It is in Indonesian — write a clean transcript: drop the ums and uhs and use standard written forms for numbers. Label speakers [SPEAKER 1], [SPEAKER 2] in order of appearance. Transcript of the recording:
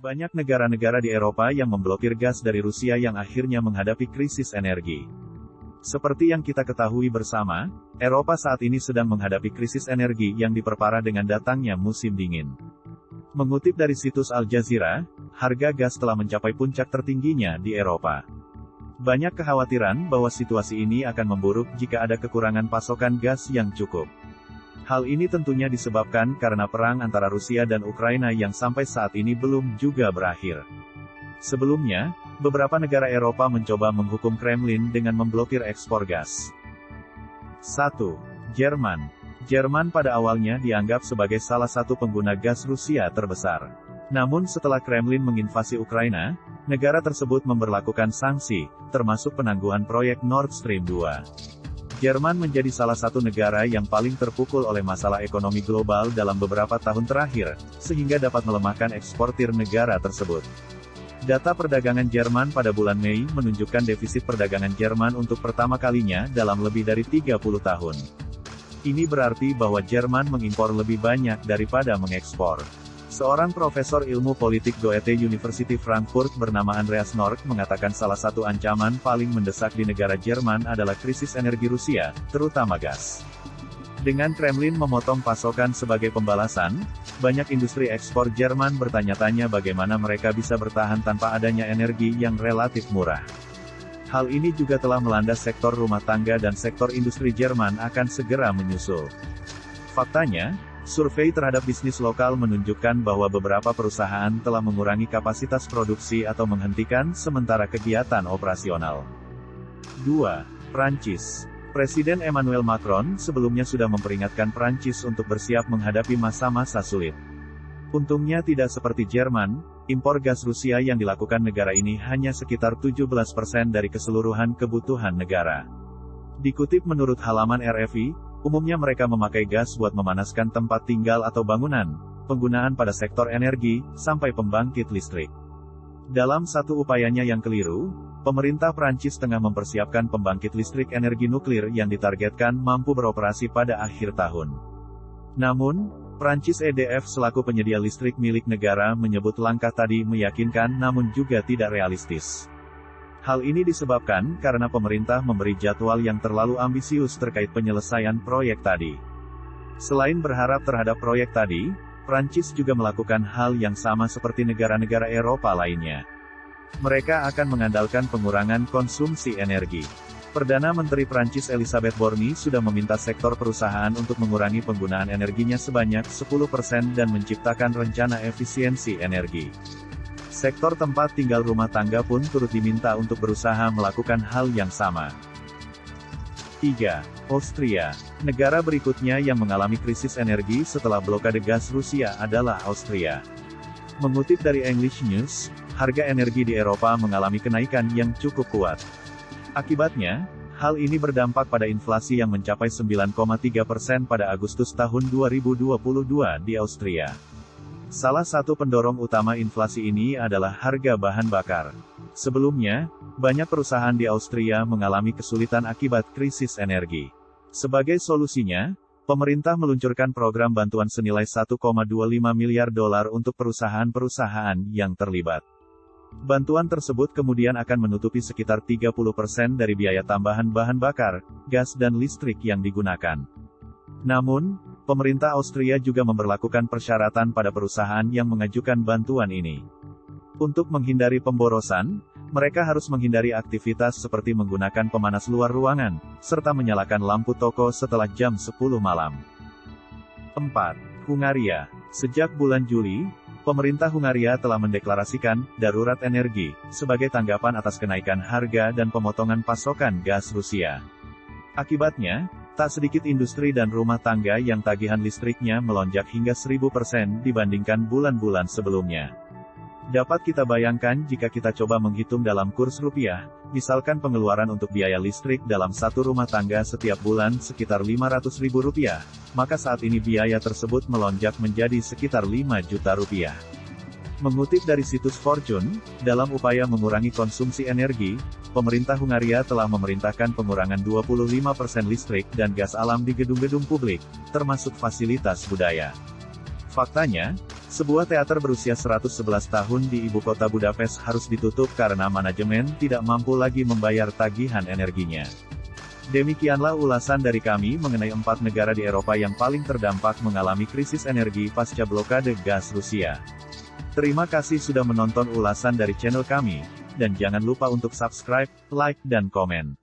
[SPEAKER 1] Banyak negara-negara di Eropa yang memblokir gas dari Rusia yang akhirnya menghadapi krisis energi. Seperti yang kita ketahui bersama, Eropa saat ini sedang menghadapi krisis energi yang diperparah dengan datangnya musim dingin. Mengutip dari situs Al Jazeera, harga gas telah mencapai puncak tertingginya di Eropa. Banyak kekhawatiran bahwa situasi ini akan memburuk jika ada kekurangan pasokan gas yang cukup. Hal ini tentunya disebabkan karena perang antara Rusia dan Ukraina yang sampai saat ini belum juga berakhir. Sebelumnya, beberapa negara Eropa mencoba menghukum Kremlin dengan memblokir ekspor gas. 1. Jerman. Jerman pada awalnya dianggap sebagai salah satu pengguna gas Rusia terbesar. Namun setelah Kremlin menginvasi Ukraina, negara tersebut memberlakukan sanksi, termasuk penangguhan proyek Nord Stream 2. Jerman menjadi salah satu negara yang paling terpukul oleh masalah ekonomi global dalam beberapa tahun terakhir, sehingga dapat melemahkan eksportir negara tersebut. Data perdagangan Jerman pada bulan Mei menunjukkan defisit perdagangan Jerman untuk pertama kalinya dalam lebih dari 30 tahun. Ini berarti bahwa Jerman mengimpor lebih banyak daripada mengekspor. Seorang profesor ilmu politik Goethe University Frankfurt bernama Andreas Nork mengatakan salah satu ancaman paling mendesak di negara Jerman adalah krisis energi Rusia, terutama gas. Dengan Kremlin memotong pasokan sebagai pembalasan, banyak industri ekspor Jerman bertanya-tanya bagaimana mereka bisa bertahan tanpa adanya energi yang relatif murah. Hal ini juga telah melanda sektor rumah tangga dan sektor industri Jerman akan segera menyusul. Faktanya, survei terhadap bisnis lokal menunjukkan bahwa beberapa perusahaan telah mengurangi kapasitas produksi atau menghentikan sementara kegiatan operasional. 2. Prancis. Presiden Emmanuel Macron sebelumnya sudah memperingatkan Prancis untuk bersiap menghadapi masa-masa sulit. Untungnya tidak seperti Jerman, impor gas Rusia yang dilakukan negara ini hanya sekitar 17% dari keseluruhan kebutuhan negara. Dikutip menurut halaman RFI, umumnya mereka memakai gas buat memanaskan tempat tinggal atau bangunan, penggunaan pada sektor energi, sampai pembangkit listrik. Dalam satu upayanya yang keliru, pemerintah Prancis tengah mempersiapkan pembangkit listrik energi nuklir yang ditargetkan mampu beroperasi pada akhir tahun. Namun, Prancis EDF selaku penyedia listrik milik negara menyebut langkah tadi meyakinkan namun juga tidak realistis. Hal ini disebabkan karena pemerintah memberi jadwal yang terlalu ambisius terkait penyelesaian proyek tadi. Selain berharap terhadap proyek tadi, Prancis juga melakukan hal yang sama seperti negara-negara Eropa lainnya. Mereka akan mengandalkan pengurangan konsumsi energi. Perdana Menteri Prancis Elisabeth Borne sudah meminta sektor perusahaan untuk mengurangi penggunaan energinya sebanyak 10% dan menciptakan rencana efisiensi energi. Sektor tempat tinggal rumah tangga pun turut diminta untuk berusaha melakukan hal yang sama. 3. Austria. Negara berikutnya yang mengalami krisis energi setelah blokade gas Rusia adalah Austria. Mengutip dari English News, harga energi di Eropa mengalami kenaikan yang cukup kuat. Akibatnya, hal ini berdampak pada inflasi yang mencapai 9,3% pada Agustus tahun 2022 di Austria. Salah satu pendorong utama inflasi ini adalah harga bahan bakar. Sebelumnya, banyak perusahaan di Austria mengalami kesulitan akibat krisis energi. Sebagai solusinya, pemerintah meluncurkan program bantuan senilai 1,25 miliar dolar untuk perusahaan-perusahaan yang terlibat. Bantuan tersebut kemudian akan menutupi sekitar 30% dari biaya tambahan bahan bakar, gas dan listrik yang digunakan. Namun, pemerintah Austria juga memberlakukan persyaratan pada perusahaan yang mengajukan bantuan ini. Untuk menghindari pemborosan, mereka harus menghindari aktivitas seperti menggunakan pemanas luar ruangan, serta menyalakan lampu toko setelah jam 10 malam. 4. Hungaria. Sejak bulan Juli, pemerintah Hungaria telah mendeklarasikan darurat energi sebagai tanggapan atas kenaikan harga dan pemotongan pasokan gas Rusia. Akibatnya, tak sedikit industri dan rumah tangga yang tagihan listriknya melonjak hingga 1000% dibandingkan bulan-bulan sebelumnya. Dapat kita bayangkan jika kita coba menghitung dalam kurs rupiah, misalkan pengeluaran untuk biaya listrik dalam satu rumah tangga setiap bulan sekitar Rp500.000, maka saat ini biaya tersebut melonjak menjadi sekitar 5 juta rupiah. Mengutip dari situs Fortune, dalam upaya mengurangi konsumsi energi, pemerintah Hungaria telah memerintahkan pengurangan 25% listrik dan gas alam di gedung-gedung publik, termasuk fasilitas budaya. Faktanya, Sebuah teater berusia 111 tahun di ibu kota Budapest harus ditutup karena manajemen tidak mampu lagi membayar tagihan energinya. Demikianlah ulasan dari kami mengenai 4 negara di Eropa yang paling terdampak mengalami krisis energi pasca blokade gas Rusia. Terima kasih sudah menonton ulasan dari channel kami, dan jangan lupa untuk subscribe, like, dan komen.